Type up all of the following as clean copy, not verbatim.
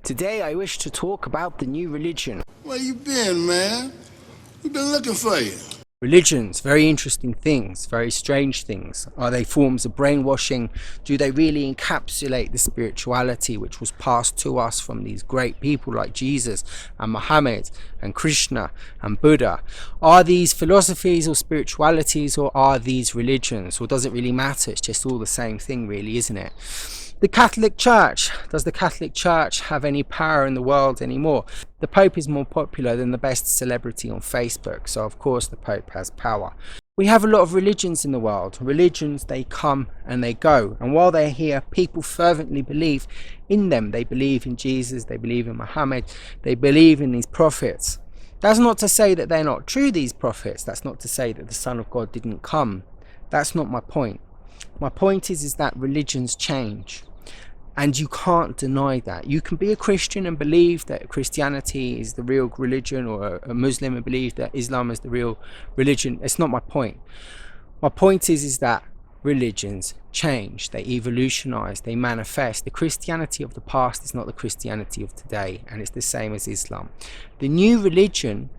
Today I wish to talk about the new religion. Where you been, man? We've been looking for you. Religions, very interesting things, very strange things. Are they forms of brainwashing? Do they really encapsulate the spirituality which was passed to us from these great people like Jesus and Muhammad and Krishna and Buddha? Are these philosophies or spiritualities, or are these religions? Or does it really matter? It's just all the same thing really, isn't it? The Catholic Church. Does the Catholic Church have any power in the world anymore? The Pope is more popular than the best celebrity on Facebook, so of course the Pope has power. We have a lot of religions in the world. Religions, they come and they go, and while they're here, people fervently believe in them. They believe in Jesus, they believe in Muhammad, they believe in these prophets. That's not to say that they're not true, these prophets. That's not to say that the Son of God didn't come. That's not my point. My point is that religions change. And you can't deny that. You can be a Christian and believe that Christianity is the real religion, or a Muslim and believe that Islam is the real religion. It's not my point. My point is that religions change, they evolutionize, they manifest. The Christianity of the past is not the Christianity of today, and it's the same as Islam. The new religion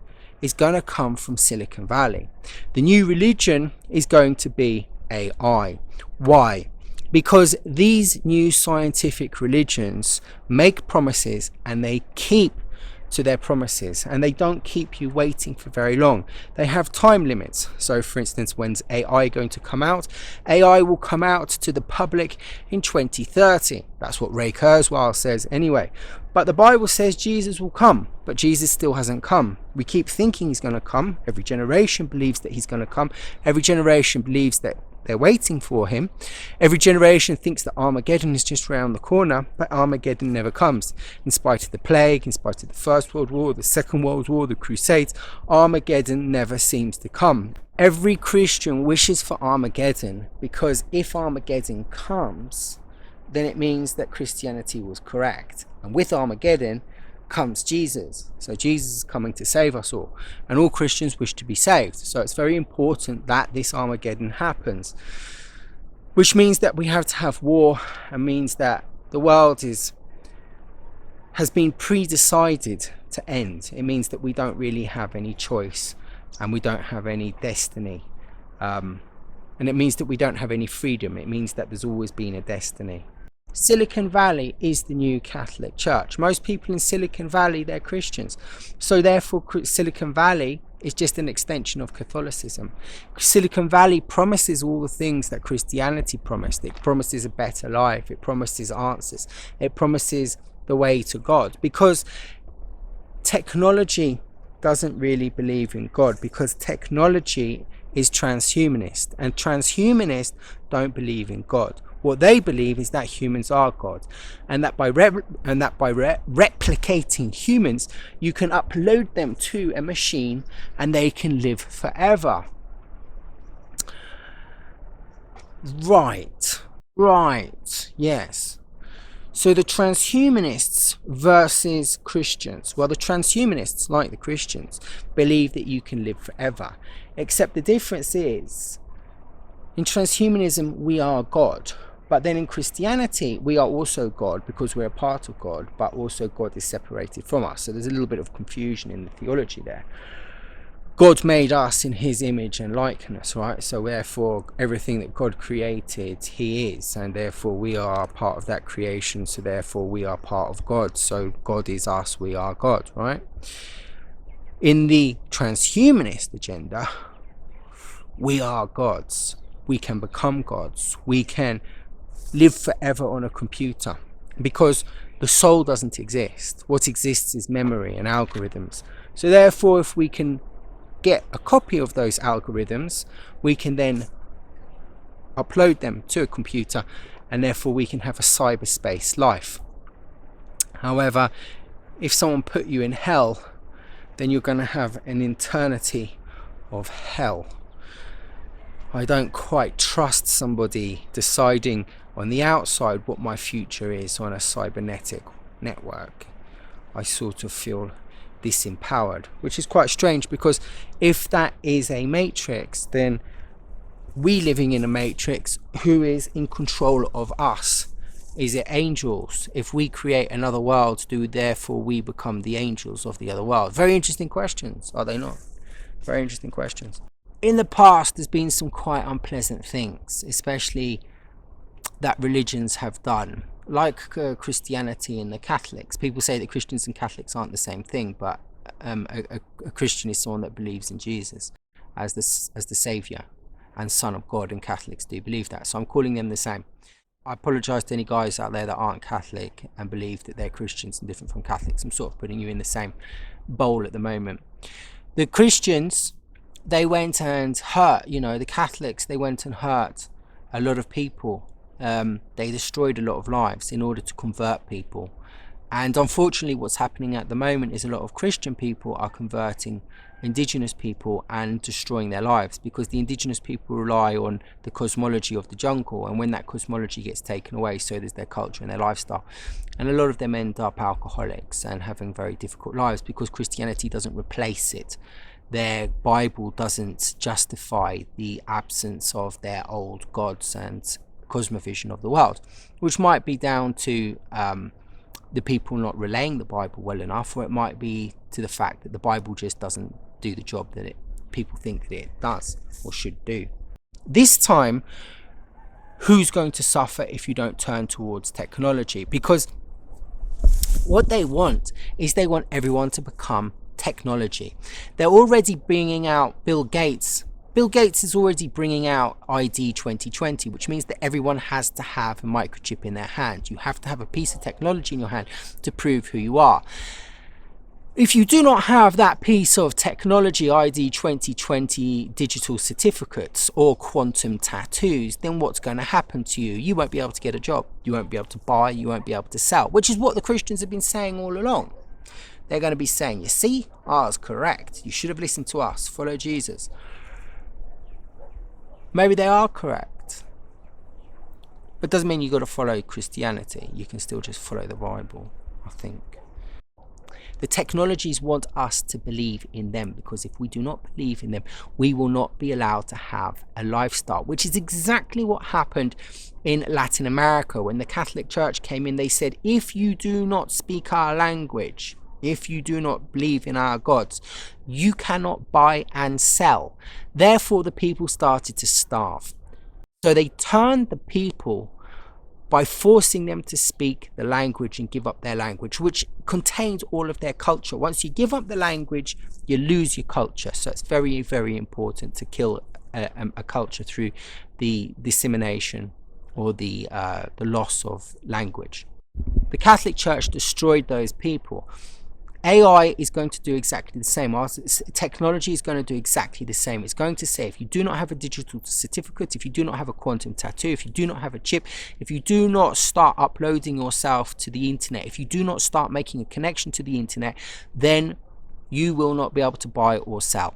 is going to come from Silicon Valley. The new religion is going to be AI. Why? Because these new scientific religions make promises and they keep to their promises, and they don't keep you waiting for very long. They have time limits. So for instance, when's AI going to come out? AI will come out to the public in 2030. That's what Ray Kurzweil says anyway. But the Bible says Jesus will come, but Jesus still hasn't come. We keep thinking he's going to come. Every generation believes that he's going to come. Every generation believes that they're waiting for him. Every generation thinks that Armageddon is just around the corner, but Armageddon never comes. In spite of the plague, in spite of the First World War, the Second World War, the Crusades, Armageddon never seems to come. Every Christian wishes for Armageddon, because if Armageddon comes, then it means that Christianity was correct. And with Armageddon comes Jesus. So Jesus is coming to save us all, and all Christians wish to be saved. So it's very important that this Armageddon happens, which means that we have to have war, and means that the world has been pre-decided to end. It means that we don't really have any choice, and we don't have any destiny, and it means that we don't have any freedom. It means that there's always been a destiny. Silicon Valley is the new Catholic Church. Most people in Silicon Valley, they're Christians. So therefore Silicon Valley is just an extension of Catholicism. Silicon Valley promises all the things that Christianity promised. It promises a better life. It promises answers. It promises the way to God. Because technology doesn't really believe in God, because technology is transhumanist, and transhumanists don't believe in God. What they believe is that humans are God, and that by replicating humans, you can upload them to a machine and they can live forever. Right, yes. So the transhumanists versus Christians. Well, the transhumanists, like the Christians, believe that you can live forever. Except the difference is, in transhumanism, we are God. But then in Christianity, we are also God, because we're a part of God, but also God is separated from us. So there's a little bit of confusion in the theology there. God made us in his image and likeness, right? So therefore, everything that God created, he is, and therefore we are part of that creation, so therefore we are part of God. So God is us, we are God, right? In the transhumanist agenda, we are gods. We can become gods. We can live forever on a computer, because the soul doesn't exist. What exists is memory and algorithms. So therefore, if we can get a copy of those algorithms, we can then upload them to a computer, and therefore we can have a cyberspace life. However, if someone put you in hell, then you're going to have an eternity of hell. I don't quite trust somebody deciding on the outside what my future is on a cybernetic network. I sort of feel disempowered, which is quite strange, because if that is a matrix, then we living in a matrix, who is in control of us Is it angels? If we create another world, do therefore we become the angels of the other world? Very interesting questions, are they not? Very interesting questions. In the past, there's been some quite unpleasant things, especially that religions have done, like Christianity and the Catholics. People say that Christians and Catholics aren't the same thing, but a Christian is someone that believes in Jesus as the Saviour and Son of God, and Catholics do believe that. So I'm calling them the same. I apologise to any guys out there that aren't Catholic and believe that they're Christians and different from Catholics. I'm sort of putting you in the same bowl at the moment. The Christians, they went and hurt, the Catholics, they went and hurt a lot of people. They destroyed a lot of lives in order to convert people. And unfortunately, what's happening at the moment is a lot of Christian people are converting Indigenous people and destroying their lives, because the Indigenous people rely on the cosmology of the jungle, and when that cosmology gets taken away, so does their culture and their lifestyle. And a lot of them end up alcoholics and having very difficult lives because Christianity doesn't replace it. Their Bible doesn't justify the absence of their old gods and cosmovision of the world, which might be down to the people not relaying the Bible well enough, or it might be to the fact that the Bible just doesn't do the job that people think that it does or should do. This time, who's going to suffer if you don't turn towards technology? Because what they want is they want everyone to become technology. They're already bringing out Bill Gates is already bringing out ID 2020, which means that everyone has to have a microchip in their hand. You have to have a piece of technology in your hand to prove who you are. If you do not have that piece of technology, ID 2020 digital certificates or quantum tattoos, then what's going to happen to you? You won't be able to get a job. You won't be able to buy. You won't be able to sell, which is what the Christians have been saying all along. They're going to be saying, you see, I was correct. You should have listened to us. Follow Jesus. Maybe they are correct, but doesn't mean you got to follow Christianity. You can still just follow the Bible, I think. The technologies want us to believe in them, because if we do not believe in them, we will not be allowed to have a lifestyle, which is exactly what happened in Latin America. When the Catholic Church came in, they said, if you do not speak our language, if you do not believe in our gods, you cannot buy and sell. Therefore, the people started to starve. So they turned the people by forcing them to speak the language and give up their language, which contains all of their culture. Once you give up the language, you lose your culture. So it's very, very important to kill a culture through the dissemination or the loss of language. The Catholic Church destroyed those people. AI is going to do exactly the same. Technology is going to do exactly the same. It's going to say, if you do not have a digital certificate, if you do not have a quantum tattoo, if you do not have a chip, if you do not start uploading yourself to the internet, if you do not start making a connection to the internet, then you will not be able to buy or sell.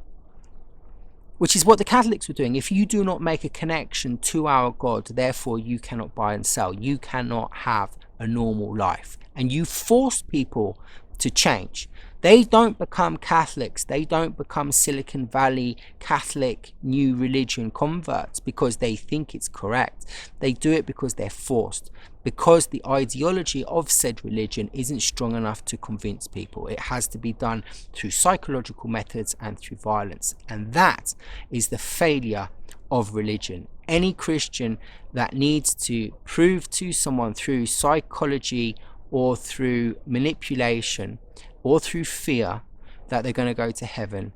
Which is what the Catholics were doing. If you do not make a connection to our God, therefore you cannot buy and sell. You cannot have a normal life. And you force people to change. They don't become Catholics. They don't become Silicon Valley Catholic new religion converts because they think it's correct. They do it because they're forced, because the ideology of said religion isn't strong enough to convince people. It has to be done through psychological methods and through violence. And that is the failure of religion. Any Christian that needs to prove to someone through psychology or through manipulation or through fear that they're going to go to heaven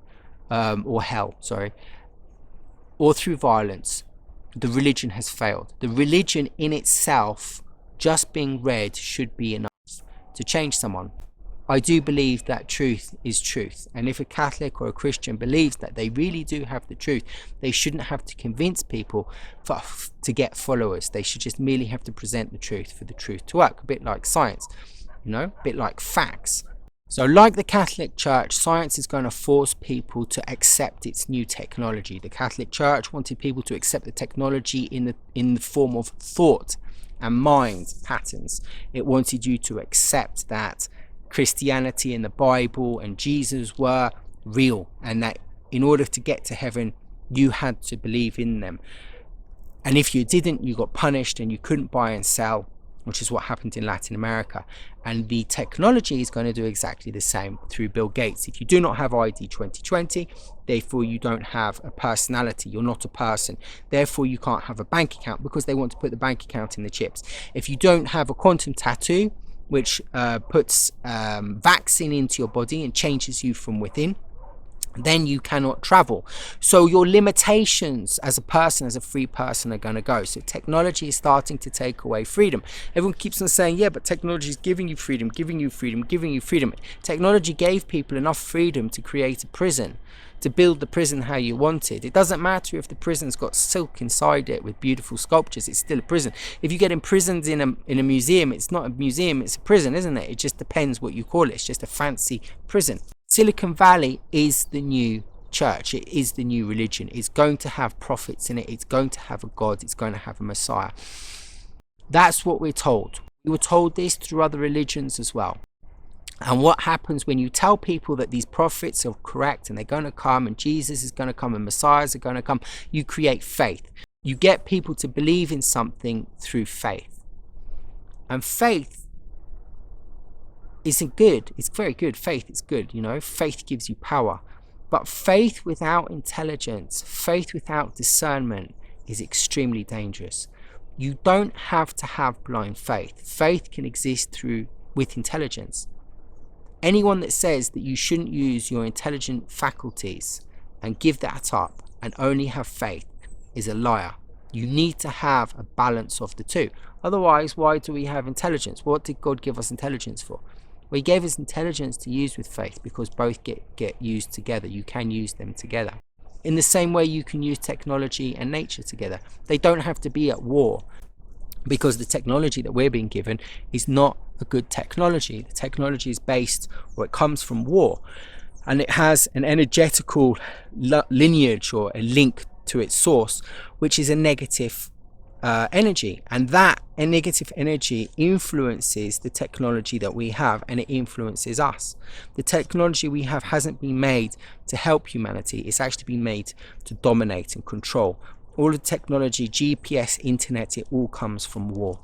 or hell, or through violence, the religion has failed. The religion in itself, just being read, should be enough to change someone. I do believe that truth is truth, and if a Catholic or a Christian believes that they really do have the truth, they shouldn't have to convince people to get followers. They should just merely have to present the truth for the truth to work, a bit like science, a bit like facts. So like the Catholic Church, science is going to force people to accept its new technology. The Catholic Church wanted people to accept the technology in the form of thought and mind patterns. It wanted you to accept that Christianity and the Bible and Jesus were real, and that in order to get to heaven you had to believe in them, and if you didn't, you got punished and you couldn't buy and sell which is what happened in Latin America. And the technology is going to do exactly the same through Bill Gates. If you do not have ID 2020, therefore you don't have a personality, you're not a person, therefore you can't have a bank account, because they want to put the bank account in the chips. If you don't have a quantum tattoo, which puts vaccine into your body and changes you from within, then you cannot travel. So your limitations as a person, as a free person, are going to go. So technology is starting to take away freedom. Everyone keeps on saying, yeah, but technology is giving you freedom, giving you freedom, giving you freedom. Technology gave people enough freedom to create a prison, to build the prison how you wanted. It doesn't matter if the prison's got silk inside it with beautiful sculptures, it's still a prison. If you get imprisoned in a museum, it's not a museum, it's a prison, isn't it? It just depends what you call it. It's just a fancy prison. Silicon Valley is the new church. It is the new religion. It's going to have prophets in it. It's going to have a God. It's going to have a Messiah. That's what we're told. We were told this through other religions as well. And what happens when you tell people that these prophets are correct and they're going to come and Jesus is going to come and Messiahs are going to come, you create faith. You get people to believe in something through faith. And faith isn't good. It's very good. Faith is good, you know. Faith gives you power. But faith without intelligence, faith without discernment is extremely dangerous. You don't have to have blind faith. Faith can exist with intelligence. Anyone that says that you shouldn't use your intelligent faculties and give that up and only have faith is a liar. You need to have a balance of the two. Otherwise, why do we have intelligence? What did God give us intelligence for? Well, he gave us intelligence to use with faith, because both get used together. You can use them together. In the same way you can use technology and nature together. They don't have to be at war, because the technology that we're being given is not a good technology. The technology is based, or it comes from war, and it has an energetical lineage or a link to its source, which is a negative energy, and that negative energy influences the technology that we have, and it influences us. The technology we have hasn't been made to help humanity. It's actually been made to dominate and control. All the technology, GPS, internet, it all comes from war.